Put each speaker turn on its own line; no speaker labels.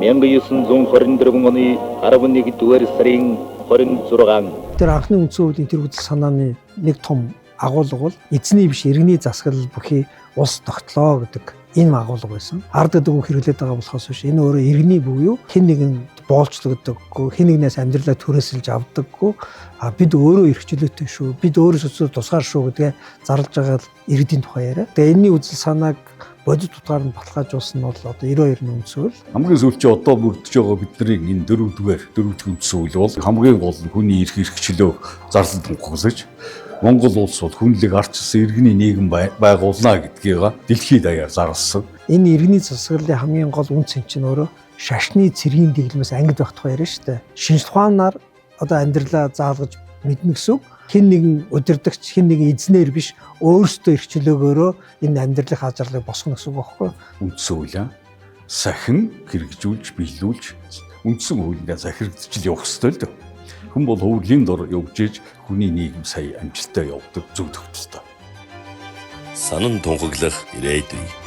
1924 оны 11-р сарын 26.
Тэр анхны үндсэн хуулийн тэр үзэл санааны нэг том агуулга бол эзний биш иргэний засаглал бүхий улс тогтлоо гэдэг энэ агуулга байсан. Ард гэдэг үг хэрэглээд байгаа болохоос биш энэ өөрөө иргэний буюу хэн нэгэнд боолчлогддоггүй, хэн нэгнээс амьдралаа түрээсэлж авдаггүй, бид өөрөө эрхчлөөтэй шүү, бид өөрөөсөө тусгаар шүү гэдгээ зарлж байгаа иргэдийн тухай яриа. Тэгээ энэний үзэл санааг бодит утгаар нь баталгаажуулсан нь бол одоо 92-ны үндсэн хууль.
Хамгийн сүүлчээ одоо бүрдэж байгаа бидний энэ дөрөвдүгээр үндсэн хууль бол хамгийн гол нь хүний эрх хэрэгчлөө зарлалт тунхаглаж Монгол улс бол хүнлэг арчсан иргэний нийгэм байгуулна гэдгийг дэлхийд даяар зарласан.
Энэ иргэний засаглалын хамгийн гол үн цэн чинь өөрөө шашны цэргийн дэглэмээс ангид байх тухай яриа шүү дээ. Шинж ухаанаар одоо амьдралаа заалгаж мэднэ гэсэн үг. Хэн нэгэн удирдагч, хэн нэгэн эзнэр биш өөрсдөө эрхчлөөгөөрөө энэ амьдралын хажаарлыг босгоно гэсэн үг байхгүй юу?
Үндсэн хуулиа сахин хэрэгжүүлж, биелүүлж үндсэн хуулиндаа захирагдчих явах ёстой л дээ. Хүн бол хуулийн дор явж иж хүний нийгэм сая амжилттай явдаг зөв төгтөлтэй.
Санан тунхаглах ирээдүй.